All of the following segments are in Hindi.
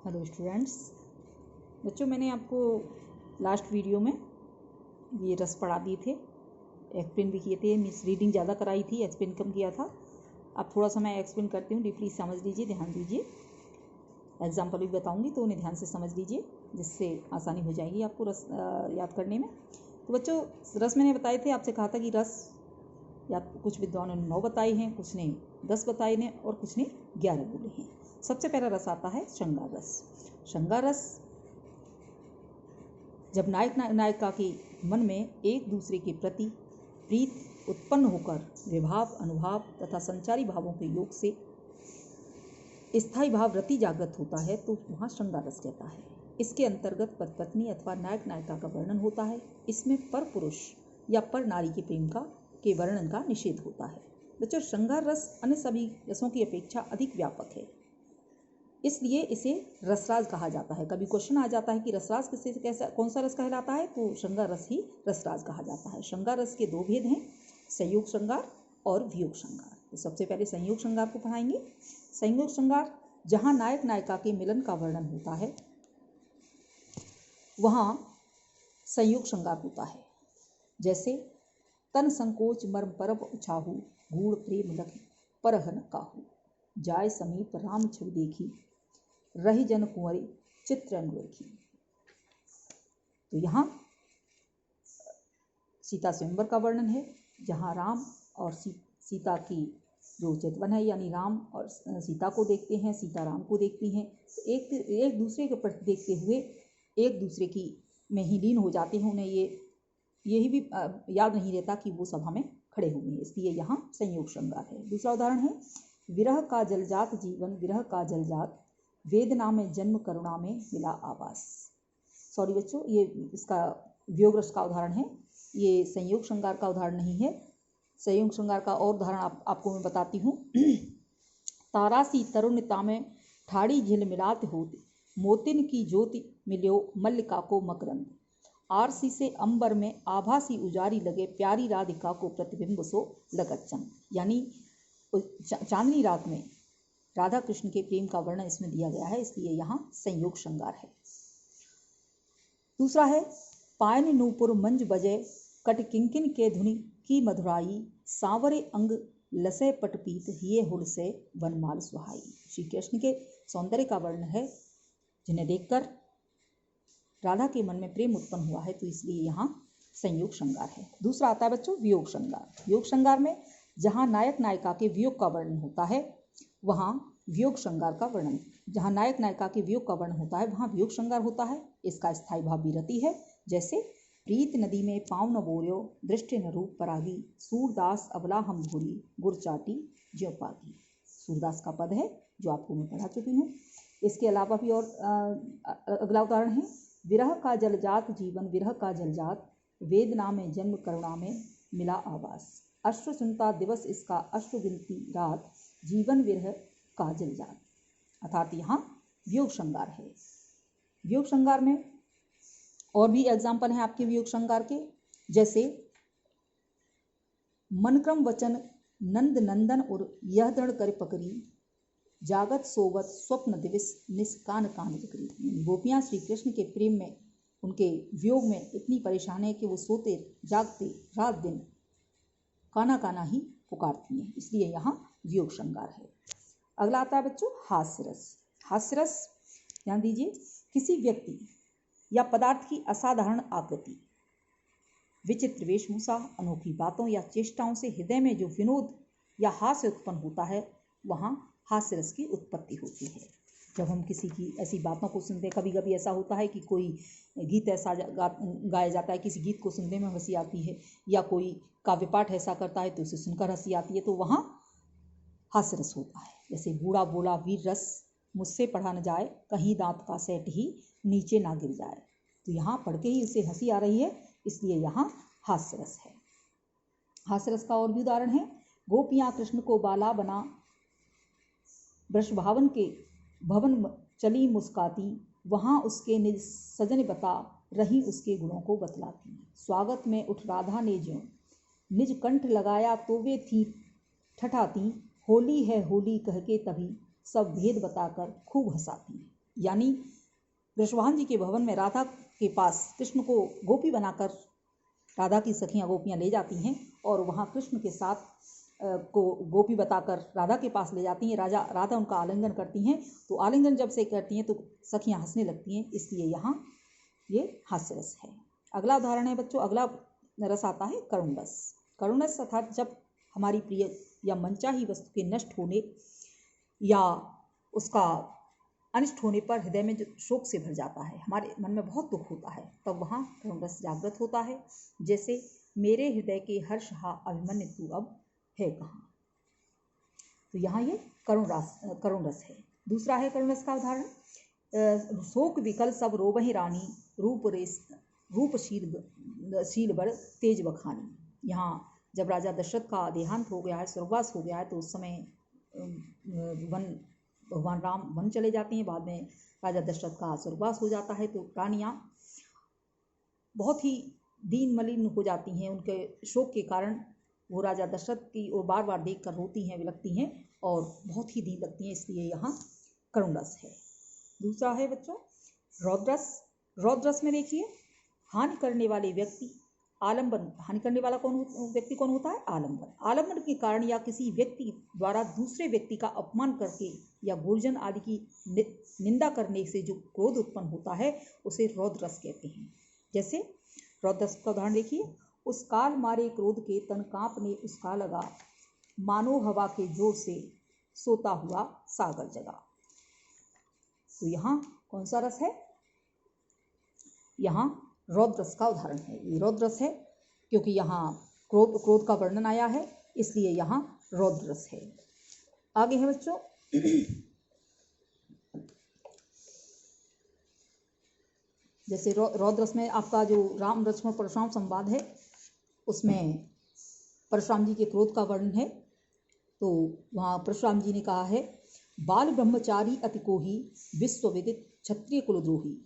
Hello students. बच्चों, मैंने आपको लास्ट वीडियो में ये रस पढ़ा दिए थे, एक्सप्लेन भी किए थे। मिस रीडिंग ज़्यादा कराई थी, एक्सप्लेन कम किया था। अब थोड़ा सा मैं एक्सप्लेन करती हूँ, डीपली समझ लीजिए, ध्यान दीजिए। एग्जाम्पल भी बताऊँगी तो उन्हें ध्यान से समझ लीजिए, जिससे आसानी हो जाएगी आपको रस याद करने में। तो बच्चों, रस मैंने बताए थे, आपसे कहा था कि रस या कुछ विद्वानों ने 9 बताए हैं, कुछ ने 10 बताए हैं और कुछ ने 11 बोले हैं। सबसे पहला रस आता है श्रृंगार रस। श्रृंगार रस जब नायक नायिका के मन में एक दूसरे के प्रति प्रीत उत्पन्न होकर विभाव, अनुभाव तथा संचारी भावों के योग से स्थायी भाव रति जागृत होता है तो वहाँ श्रृंगार रस कहता है। इसके अंतर्गत पति पत्नी अथवा नायक नायिका का वर्णन होता है। इसमें पर पुरुष या पर नारी के प्रेम के वर्णन का निषेध होता है। बच्चों, श्रृंगार रस अन्य सभी रसों की अपेक्षा अधिक व्यापक है, इसलिए इसे रसराज कहा जाता है। कभी क्वेश्चन आ जाता है कि रसराज किससे कैसा कौन सा रस कहलाता है, तो श्रृंगार रस ही रसराज कहा जाता है। श्रृंगार रस के 2 भेद हैं, संयोग श्रृंगार और वियोग श्रृंगार। तो सबसे पहले संयोग श्रृंगार को पढ़ाएंगे। संयोग श्रृंगार जहाँ नायक नायिका के मिलन का वर्णन होता है वहाँ संयोग श्रृंगार होता है। जैसे तन संकोच मर्म परब उछाहू, गूढ़ प्रेम लख परहन काहू, जाय समीप राम छवि देखी, रही जन कुंवरी चित्र अनुरेखी। तो यहाँ सीता स्वयंवर का वर्णन है, जहाँ राम और सीता की जो चितवन है, यानी राम और सीता को देखते हैं, सीता राम को देखती हैं। तो एक दूसरे के प्रति देखते हुए एक दूसरे की में ही लीन हो जाते हैं। उन्हें यही भी याद नहीं रहता कि वो सभा में खड़े हुए हैं, इसलिए यहाँ संयोग श्रृंगार है। दूसरा उदाहरण है विरह का जलजात जीवन, विरह का जलजात वेदना में जन्म, करुणा में मिला आवास। सॉरी बच्चों, ये इसका वियोग रस का उदाहरण है, ये संयोग श्रृंगार का उदाहरण नहीं है। संयोग श्रृंगार का और उदाहरण आपको मैं बताती हूँ। तारासी तरुणता में ठाड़ी झिल मिलात होती, मोतिन की ज्योति मिल्यो मल्लिका को मकरंद, आरसी से अंबर में आभासी उजारी लगे, प्यारी राधिका को प्रतिबिंब सो लगत चंद। यानी चांदनी रात में राधा कृष्ण के प्रेम का वर्णन इसमें दिया गया है, इसलिए यहाँ संयोग श्रृंगार है। दूसरा है पायन नूपुर मंज बजे, कट किंकिन के धुनि की मधुराई, सांवरे अंग लसे पटपीत, ये हुल से वनमाल सुहाई। श्री कृष्ण के सौंदर्य का वर्णन है, जिन्हें देखकर राधा के मन में प्रेम उत्पन्न हुआ है, तो इसलिए यहाँ संयोग श्रृंगार है। दूसरा आता है बच्चों वियोग श्रृंगार। वियोग श्रृंगार में जहाँ नायक नायिका के वियोग का वर्णन होता है वहाँ वियोग श्रृंगार का वर्णन, जहाँ नायक नायिका के वियोग का वर्णन होता है वहाँ वियोग श्रृंगार होता है। इसका स्थायी भाव भी रति है। जैसे प्रीत नदी में पाँव न बोर्यो, दृष्टि न रूप परागी, सूरदास अबला हम भूरी, गुर चाटी ज्यों पागी। सूरदास का पद है जो आपको मैं पढ़ा चुकी हूँ। इसके अलावा भी और अगला उदाहरण है विरह का जलजात जीवन, विरह का जलजात वेदना में जन्म, करुणा में मिला आवास, अश्रु सुनता दिवस इसका, अश्रु गिनती रात, जीवन विरह का जलजात। अर्थात यहाँ वियोग श्रृंगार है। वियोग श्रृंगार में और भी एग्जाम्पल हैं आपके वियोग श्रृंगार के। जैसे मनक्रम वचन नंद नंदन और यह दृढ़ कर पकड़ी, जागत सोवत स्वप्न दिवस निष्कान कान जकरी। गोपियाँ श्री कृष्ण के प्रेम में, उनके वियोग में इतनी परेशान है कि वो सोते जागते रात दिन काना काना ही पुकारती हैं, इसलिए यहाँ वियोग श्रृंगार है। अगला आता है बच्चों हास्य रस। हास्य रस ध्यान दीजिए, किसी व्यक्ति या पदार्थ की असाधारण आकृति, विचित्र वेशभूषा, अनोखी बातों या चेष्टाओं से हृदय में जो विनोद या हास्य उत्पन्न होता है वहाँ हास्य रस की उत्पत्ति होती है। जब हम किसी की ऐसी बातों को सुनते हैं, कभी कभी ऐसा होता है कि कोई गीत ऐसा गाया जाता है, किसी गीत को सुनने में हंसी आती है, या कोई काव्य पाठ ऐसा करता है तो उसे सुनकर हंसी आती है, तो वहाँ हास्य रस होता है। जैसे बूढ़ा बोला वीर रस, मुझसे पढ़ा न जाए, कहीं दांत का सेट ही नीचे ना गिर जाए। तो यहाँ पढ़ के ही उसे हंसी आ रही है, इसलिए यहाँ हास्य रस है। हास्य रस का और भी उदाहरण है गोपियाँ कृष्ण को बाला बना, वृषभावन के भवन चली मुस्काती, वहाँ उसके निज सजन बता, रही उसके गुणों को बतलाती। स्वागत में उठ राधा ने ज्यों निज कंठ लगाया, तो वे थी ठठाती, होली है होली कह के तभी सब भेद बताकर खूब हंसाती। यानी वृषभान जी के भवन में राधा के पास कृष्ण को गोपी बनाकर राधा की सखियां गोपियां ले जाती हैं और वहाँ कृष्ण के साथ को गोपी बताकर राधा के पास ले जाती हैं। राधा उनका आलिंगन करती हैं, तो आलिंगन जब से करती हैं तो सखियां हंसने लगती हैं, इसलिए यहाँ ये हास्य रस है। अगला उदाहरण है बच्चों, अगला रस आता है करुण रस। करुण रस अर्थात जब हमारी प्रिय या मनचाही वस्तु के नष्ट होने या उसका अनिष्ट होने पर हृदय में जो शोक से भर जाता है, हमारे मन में बहुत दुख होता है, तब वहाँ करुण रस जागृत होता है। जैसे मेरे हृदय के हर्ष हा अभिमन्यु तू अब है कहाँ। तो यहाँ ये करुण रस है। दूसरा है करुण रस का उदाहरण, शोक विकल सब रोबहि रानी रूप शील बर तेज बखानी। यहाँ जब राजा दशरथ का देहांत हो गया है, स्वर्गवास हो गया है, तो उस समय भगवान राम वन चले जाते हैं। बाद में राजा दशरथ का स्वर्गवास हो जाता है, तो रानियाँ बहुत ही दीन मलिन हो जाती हैं। उनके शोक के कारण वो राजा दशरथ की ओर बार बार देख कर रोती हैं, विलखती हैं और बहुत ही दीन लगती हैं, इसलिए यहाँ करुण रस है। दूसरा है बच्चों रौद्रस। रौद्रस में देखिए हानि करने वाले व्यक्ति आलम्बन, हानि करने वाला व्यक्ति कौन होता है? आलम्बन। आलम्बन के कारण या किसी व्यक्ति द्वारा दूसरे व्यक्ति का अपमान करके या भोजन आदि की निंदा करने से जो क्रोध उत्पन्न होता है उसे रौद्रस कहते हैं। जैसे रौद्रस का उदाहरण देखिए, उस काल मारे क्रोध के तन कांपने उसका लगा, मानो हवा के जोर से सोता हुआ सागर जगा। तो यहाँ कौन सा रस है? यहाँ रौद्रस का उदाहरण है। ये रौद्रस है क्योंकि यहाँ क्रोध का वर्णन आया है, इसलिए यहाँ रौद्रस है। आगे है बच्चों जैसे रौद्रस में आपका जो राम लक्ष्मण परशुराम संवाद है, उसमें परशुराम जी के क्रोध का वर्णन है। तो वहाँ परशुराम जी ने कहा है, बाल ब्रह्मचारी अति कोही विश्व विदित क्षत्रिय कुलद्रोही,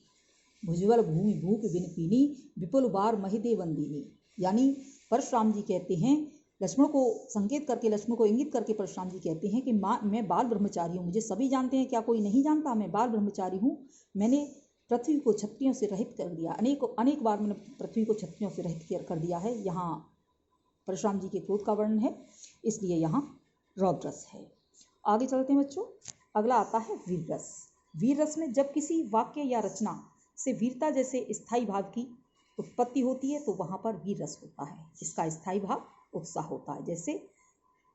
भुजबल भूमि भूप बिन पीनी विपुल बार महिदे वंदिनी। यानी परशुराम जी कहते हैं, लक्ष्मण को संकेत करके, लक्ष्मण को इंगित करके परशुराम जी कहते हैं कि मैं बाल ब्रह्मचारी हूँ। मुझे सभी जानते हैं, क्या कोई नहीं जानता? मैं बाल ब्रह्मचारी हूँ। मैंने पृथ्वी को क्षत्रियों से रहित कर दिया, अनेक बार मैंने पृथ्वी को क्षत्रियों से रहित कर दिया है। यहाँ परशुराम जी के क्रोध का वर्णन है, इसलिए यहाँ रौद्रस है। आगे चलते हैं बच्चों, अगला आता है वीर रस। वीर रस में जब किसी वाक्य या रचना से वीरता जैसे स्थायी भाव की उत्पत्ति होती है तो वहाँ पर वीर रस होता है, जिसका स्थायी भाव उत्साह होता है। जैसे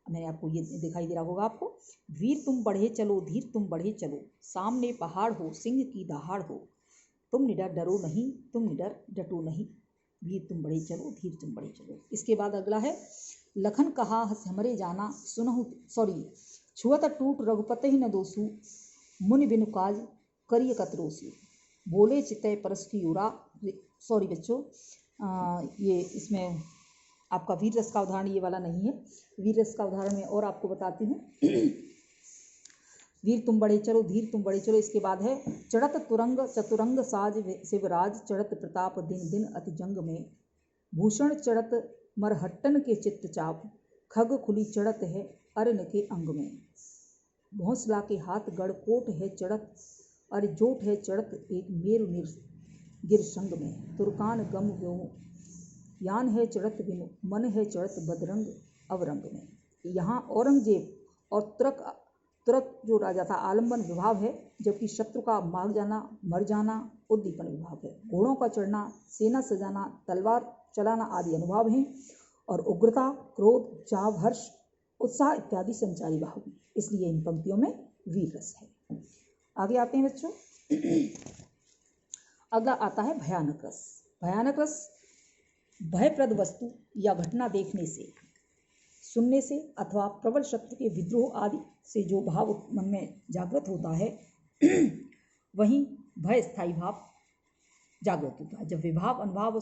मैंने आपको ये दिखाई दे रहा होगा आपको, वीर तुम बढ़े चलो, धीर तुम बढ़े चलो, सामने पहाड़ हो सिंह की दहाड़ हो, तुम निडर डरो नहीं, तुम निडर डटो नहीं, वीर तुम बढ़े चलो, धीर तुम बढ़े चलो। इसके बाद अगला है लखन कहा हमरे जाना सुनहु छुअत टूट रघुपति न दोसु, मुनि बिनु काज करिय कतरोसु, बोले चितय परस की उरा। सॉरी बच्चों, ये इसमें आपका वीर रस का उदाहरण ये वाला नहीं है। वीर रस का उदाहरण मैं और आपको बताती हूँ। वीर तुम बढ़े चलो, धीर तुम बढ़े चलो। इसके बाद है चढ़त तुरंग चतुरंग साज शिवराज, चढ़त प्रताप दिन दिन अति जंग में, भूषण चढ़त मरहट्टन के चित्त चाप, खग खुली चढ़त है अरन के अंग में, भोंसला के हाथ गढ़ कोट है चढ़त, अरे जोट है चढ़त एक मेरु गिर संग में, तुर्कान गम व्योम यान है चढ़त बिनु, मन है चढ़त बदरंग अवरंग में। यहाँ औरंगजेब और तुरक जो राजा था आलम्बन विभाव है, जबकि शत्रु का मार जाना, मर जाना उद्दीपन विभाव है। घोड़ों का चढ़ना, सेना सजाना, तलवार चलाना आदि अनुभाव हैं, और उग्रता, क्रोध, चाव, हर्ष, उत्साह इत्यादि संचारी भाव हैं। इसलिए इन पंक्तियों में वीर रस है। आगे आते हैं बच्चों, अगला आता है भयानक रस। भयानक रस भयप्रद वस्तु या घटना देखने से, सुनने से अथवा प्रबल शत्रु के विद्रोह आदि से जो भाव मन में जागृत होता है वहीं भय स्थायी भाव जागृत होता है। जब विभाव, अनुभाव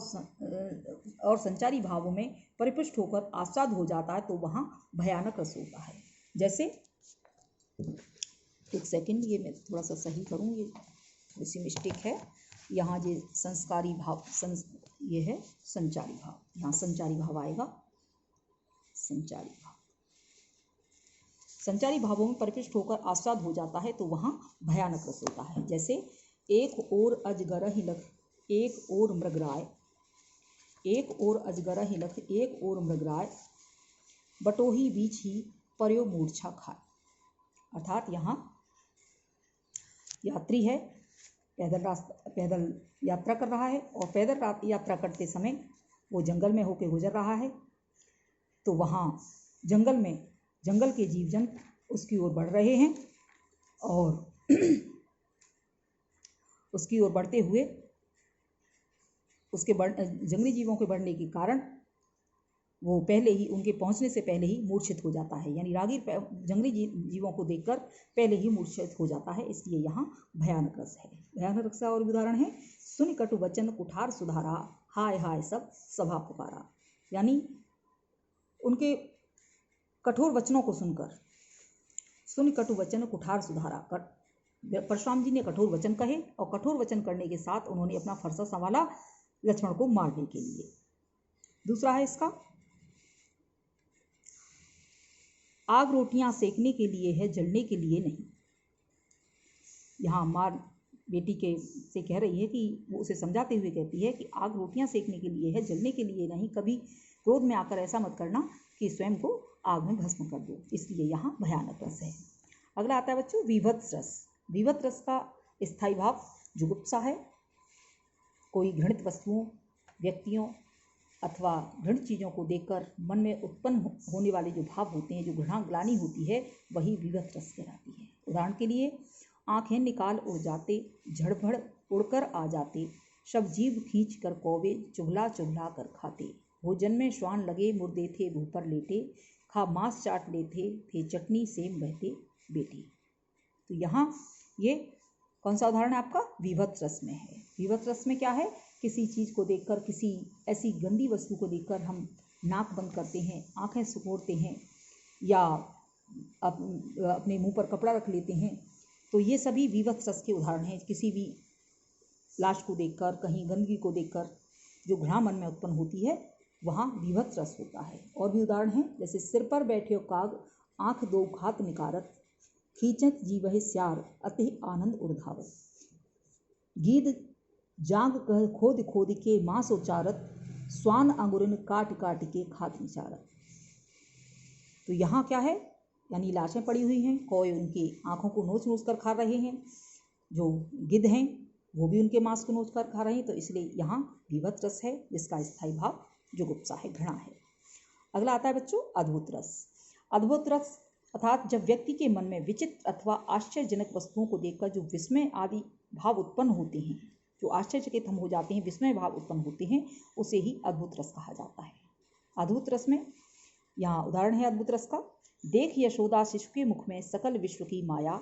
और संचारी भावों में परिपुष्ट होकर आस्वाद हो जाता है तो वहाँ भयानक रस होता है। जैसे एक सेकंड, ये मैं थोड़ा सा सही करूँ, ये थोड़ी सी मिस्टेक है। यहाँ ये संस्कारी भाव ये है संचारी भाव, यहाँ संचारी भाव आएगा, संचारी भाव। संचारी भावों में परिपुष्ट होकर आस्वाद हो जाता है तो वहाँ भयानक रस होता है। जैसे एक ओर अजगर ही लख एक ओर मृगराय, एक ओर अजगर ही लख एक ओर मृगराय, बटोही बीच ही पर्यो मूर्छा खाए। अर्थात यहाँ यात्री है, पैदल यात्रा कर रहा है और पैदल यात्रा करते समय वो जंगल में होकर गुजर रहा है, तो वहाँ जंगल के जीव जंतु उसकी ओर बढ़ रहे हैं और उसकी ओर बढ़ते हुए जंगली जीवों के बढ़ने के कारण वो पहले ही उनके पहुंचने से पहले ही मूर्छित हो जाता है। यानी रागीर जंगली जीवों को देखकर पहले ही मूर्छित हो जाता है, इसलिए यहाँ भयानक रस है। भयानक रस का और उदाहरण है सुन कटु वचन कुठार सुधारा, हाय हाय सब सभा पुकारा। यानी उनके कठोर वचनों को सुनकर, सुन कटु वचन कुठार सुधारा, परशुराम जी ने कठोर वचन कहे और कठोर वचन करने के साथ उन्होंने अपना फरसा संभाला लक्ष्मण को मारने के लिए। दूसरा है इसका, आग रोटियां सेकने के लिए है, जलने के लिए नहीं। यहाँ माँ बेटी से कह रही है कि वो उसे समझाते हुए कहती है कि आग रोटियां सेकने के लिए है, जलने के लिए नहीं। कभी क्रोध में आकर ऐसा मत करना कि स्वयं को आग में भस्म कर दो, इसलिए यहाँ भयानक रस है। अगला आता है बच्चों विभत्स रस। विभत्स रस का स्थायी भाव जुगुप्सा है। कोई घृणित वस्तुओं, व्यक्तियों अथवा घृणित चीज़ों को देखकर मन में उत्पन्न होने वाले जो भाव होते हैं, जो घृणाग्लानि होती है, वही विभत्स रस कहलाती है। उदाहरण के लिए, आंखें निकाल उड़ जाते, झड़भड़ उड़कर आ जाते, सब जीव खींच कर कौवे चुगला चुगला कर खाते, भोजन में श्वान लगे मुर्दे थे भू पर लेटे, खा मांस चाट लेते थे चटनी सेम बहते बेटे। तो यहाँ ये कौन सा उदाहरण है आपका? विभत्स रस में है। विभत्स रस में क्या है? किसी चीज़ को देखकर, किसी ऐसी गंदी वस्तु को देखकर हम नाक बंद करते हैं, आंखें सिकोड़ते हैं या अपने मुंह पर कपड़ा रख लेते हैं, तो ये सभी विभत्स रस के उदाहरण हैं। किसी भी लाश को देखकर, कहीं गंदगी को देखकर जो घृणा मन में उत्पन्न होती है, वहाँ विभत्स रस होता है। और भी उदाहरण हैं, जैसे सिर पर बैठे काग आँख दो घात निकारत, खींचत जीवहि स्यार अति आनंद उर्धावत, गीद जांग कह खोद खोद के मांस उचारत, स्वान अंगुरन काट काट के खात विचारत। तो यहाँ क्या है? यानी लाशें पड़ी हुई हैं, कौए उनकी आँखों को नोच नोच कर खा रहे हैं, जो गिद्ध हैं वो भी उनके मांस को नोच कर खा रहे हैं, तो इसलिए यहाँ विभत्स रस है, जिसका स्थायी भाव जुगुप्सा है, घृणा है। अगला आता है बच्चों अद्भुत रस। अद्भुत रस अर्थात जब व्यक्ति के मन में विचित्र अथवा आश्चर्यजनक वस्तुओं को देखकर जो विस्मय आदि भाव उत्पन्न होते हैं, जो आश्चर्यचकित हम हो जाते हैं, विस्मय भाव उत्पन्न होते हैं, उसे ही अद्भुत रस कहा जाता है। अद्भुत रस में यहाँ उदाहरण है अद्भुत रस का, देख यशोदा शिशु के मुख में सकल विश्व की माया,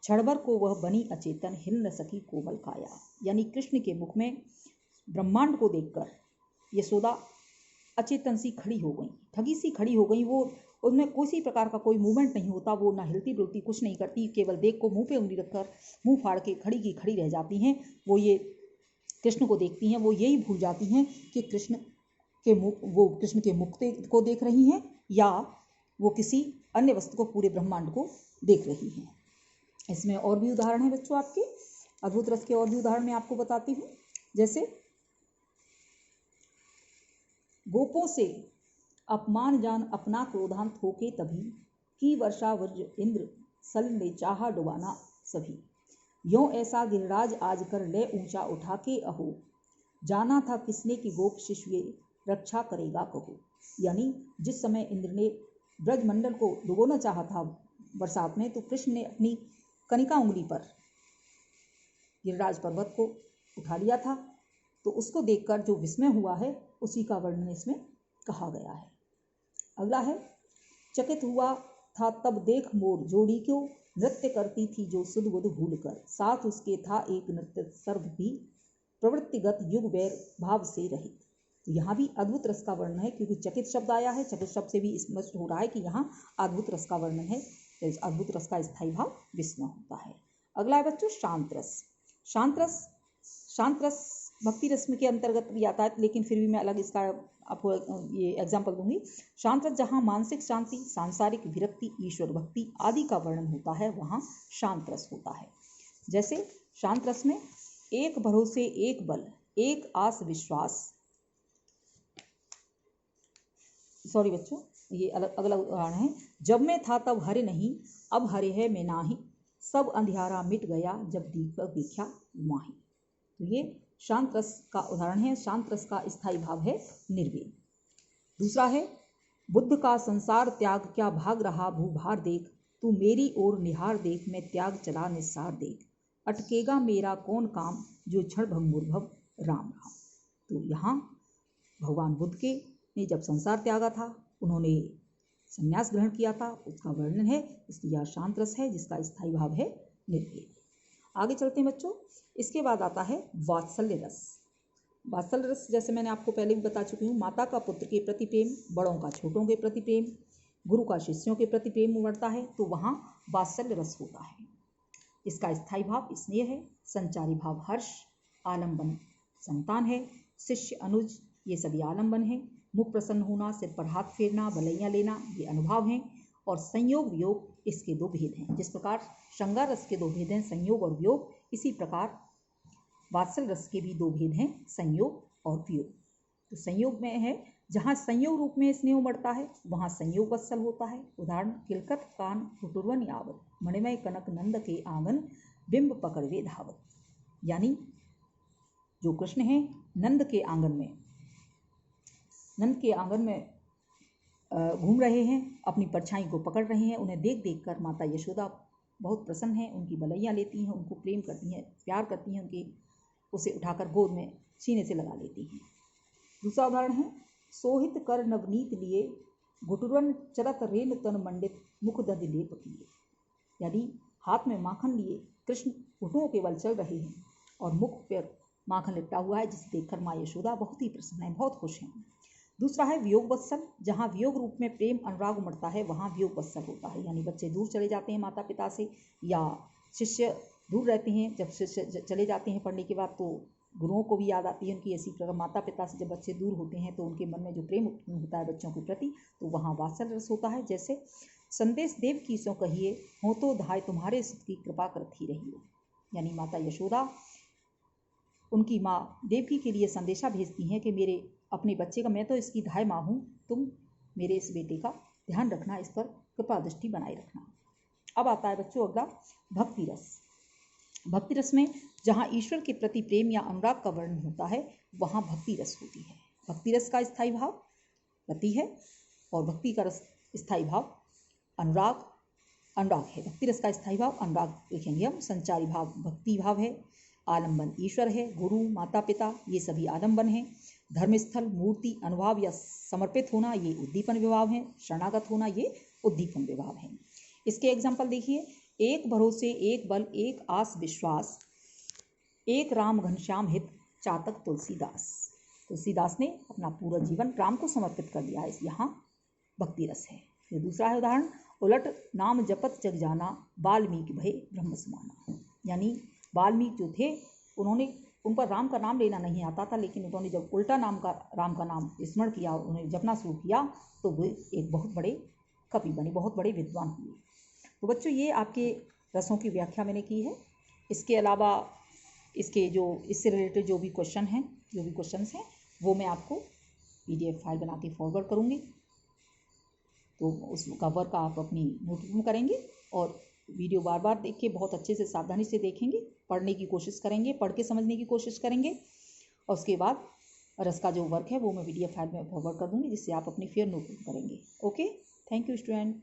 क्षणभर को वह बनी अचेतन, हिल न सकी कोमल काया। यानी कृष्ण के मुख में ब्रह्मांड को देखकर यशोदा अचेतन सी खड़ी हो गई, ठगी सी खड़ी हो गई। वो उनमें किसी प्रकार का कोई मूवमेंट नहीं होता, वो ना हिलती डुलती, कुछ नहीं करती, केवल देख को मुंह पे उंगली रखकर मुंह फाड़ के खड़ी की खड़ी रह जाती हैं। वो ये कृष्ण को देखती हैं, वो यही भूल जाती हैं कि कृष्ण के मुख को देख रही हैं या वो किसी अन्य वस्तु को, पूरे ब्रह्मांड को देख रही हैं। इसमें और भी उदाहरण है बच्चों आपके अद्भुत रस के, और भी उदाहरण मैं आपको बताती हूँ। जैसे गोपों से अपमान जान अपना क्रोधांत होके तभी, की वर्षा वज्र इंद्र सल ने चाहा डुबाना सभी, यों ऐसा गिरिराज आज कर ले ऊंचा उठा के अहो, जाना था किसने कि गोप शिशु ये रक्षा करेगा कहो। यानी जिस समय इंद्र ने ब्रजमंडल को डुबोना चाहा था बरसात में, तो कृष्ण ने अपनी कनिका उंगली पर गिरिराज पर्वत को उठा लिया था, तो उसको देखकर जो विस्मय हुआ है, उसी का वर्णन इसमें कहा गया है। अगला है, चकित हुआ था तब देख मोर जोड़ी क्यों, नृत्य करती थी जो सुध बुध भूल कर, साथ उसके था एक नृत्य सर्व भी, प्रवृत्तिगत युग वैर भाव से रहित। तो यहाँ भी अद्भुत रस का वर्णन है, क्योंकि चकित शब्द आया है, चकित शब्द से भी स्पष्ट हो रहा है कि यहाँ अद्भुत रस का वर्णन है। तो इस अद्भुत रस का स्थायी भाव विस्मय होता है। अगला है बच्चों शांत रस। शांत रस भक्ति रस्म के अंतर्गत भी आता है, लेकिन फिर भी मैं अलग इसका आपको ये एग्जाम्पल दूंगी। शांत रस जहाँ मानसिक शांति, सांसारिक विरक्ति, ईश्वर भक्ति आदि का वर्णन होता है, वहाँ शांत रस होता है। जैसे शांत रस में एक भरोसे एक बल, एक आस विश्वास, सॉरी बच्चों, ये अगला उदाहरण है। जब मैं था तब हरे नहीं, अब हरे है मैं नाही, सब अंधियारा मिट गया जब दीपक दिखा माही। तो ये शांत रस का उदाहरण है। शांत रस का स्थायी भाव है निर्वेद। दूसरा है बुद्ध का संसार त्याग, क्या भाग रहा भूभार देख, तू मेरी ओर निहार देख, मैं त्याग चला निस्सार देख, अटकेगा मेरा कौन काम, जो क्षण भंगुर्भव राम राम। तो यहाँ भगवान बुद्ध के ने जब संसार त्यागा था, उन्होंने संन्यास ग्रहण किया था, उसका वर्णन है, इसलिए यह शांत रस है जिसका स्थायी भाव है निर्वेद। आगे चलते हैं बच्चों। इसके बाद आता है वात्सल्य रस। वात्सल्य रस जैसे मैंने आपको पहले भी बता चुकी हूँ, माता का पुत्र के प्रति प्रेम, बड़ों का छोटों के प्रति प्रेम, गुरु का शिष्यों के प्रति प्रेम उमड़ता है, तो वहाँ वात्सल्य रस होता है। इसका स्थायी भाव स्नेह है, संचारी भाव हर्ष, आलम्बन संतान है, शिष्य अनुज, ये सभी आलम्बन है, मुख प्रसन्न होना, सिर पर हाथ फेरना, बलैया लेना, ये अनुभाव हैं, और संयोग वियोग इसके दो भेद हैं। जिस प्रकार श्रृंगार रस के दो भेद हैं, संयोग और वियोग, इसी प्रकार वात्सल रस के भी दो भेद हैं, संयोग और वियोग। तो संयोग में है, जहाँ संयोग रूप में स्नेह उमड़ता है, वहाँ संयोग वत्सल होता है। उदाहरण, किलकत कान कुटुरवन यावत, मणिमय कनक नंद के आंगन, बिंब पकड़वे धावत। यानी जो कृष्ण हैं नंद के आंगन में घूम रहे हैं, अपनी परछाई को पकड़ रहे हैं, उन्हें देख देख कर माता यशोदा बहुत प्रसन्न हैं, उनकी बलैयाँ लेती हैं, उनको प्रेम करती हैं, प्यार करती हैं, उसे उठाकर गोद में सीने से लगा लेती हैं। दूसरा उदाहरण है, सोहित कर नवनीत लिए, घुटुरन चरत रेन तन मंडित, मुख दध लेप किए। यानी हाथ में माखन लिए कृष्ण घुटनों के बल चल रहे हैं और मुख पर माखन लिपटा हुआ है, जिसे देखकर माँ यशोदा बहुत ही प्रसन्न है, बहुत खुश हैं। दूसरा है वियोग वत्सल, जहाँ वियोग रूप में प्रेम अनुराग उमड़ता है, वहाँ वियोग वत्सल होता है। यानी बच्चे दूर चले जाते हैं माता पिता से, या शिष्य दूर रहते हैं, जब शिष्य चले जाते हैं पढ़ने के बाद, तो गुरुओं को भी याद आती है उनकी। इसी प्रकार माता पिता से जब बच्चे दूर होते हैं तो उनके मन में जो प्रेम उत्पन्न होता है बच्चों के प्रति, तो वहाँ वात्सल्य रस होता है। जैसे संदेश देव की सो कहिए, हो तो धाय तुम्हारे सुत की कृपा करती रहिए। यानी माता यशोदा उनकी माँ देवकी के लिए संदेशा भेजती हैं कि मेरे अपने बच्चे का, मैं तो इसकी धाय माँ हूँ, तुम मेरे इस बेटे का ध्यान रखना, इस पर कृपा दृष्टि बनाए रखना। अब आता है बच्चों अगला भक्ति रस। भक्ति रस में जहाँ ईश्वर के प्रति प्रेम या अनुराग का वर्णन होता है, वहाँ भक्ति रस होती है। भक्ति रस का स्थायी भाव रति है, और भक्ति का रस स्थायी भाव अनुराग है। भक्ति रस का स्थायी भाव अनुराग लिखेंगे हम। संचारी भाव भक्ति भाव है, आलम्बन ईश्वर है, गुरु माता पिता ये सभी आलम्बन हैं। धर्मस्थल मूर्ति अनुभाव या समर्पित होना ये उद्दीपन विभाव है। शरणागत होना ये उद्दीपन विभाव है। इसके एग्जाम्पल देखिए, एक भरोसे एक बल, एक आस विश्वास, एक राम घनश्याम हित, चातक तुलसीदास। तुलसीदास ने अपना पूरा जीवन राम को समर्पित कर दिया है, यहाँ भक्ति रस है। फिर दूसरा है उदाहरण, उलट नाम जपत जग जाना, वाल्मीकि भय ब्रह्म समाना। यानी वाल्मीकि जो थे, उन पर राम का नाम लेना नहीं आता था, लेकिन उन्होंने जब उल्टा राम का नाम स्मरण किया, उन्हें जपना शुरू किया, तो वे एक बहुत बड़े कवि बने, बहुत बड़े विद्वान हुए। तो बच्चों ये आपके रसों की व्याख्या मैंने की है। इसके अलावा इससे रिलेटेड जो भी क्वेश्चंस हैं वो मैं आपको PDF फाइल बना के फॉरवर्ड करूँगी, तो उसका वर्क आप अपनी नोटबुक में करेंगे, और वीडियो बार बार देख के बहुत अच्छे से सावधानी से देखेंगे, पढ़ने की कोशिश करेंगे, पढ़ के समझने की कोशिश करेंगे, और उसके बाद रस का जो वर्क है वो मैं PDF फाइल में फॉरवर्ड कर दूँगी, जिससे आप अपनी फेयर नोटबुक करेंगे। Okay, thank you student.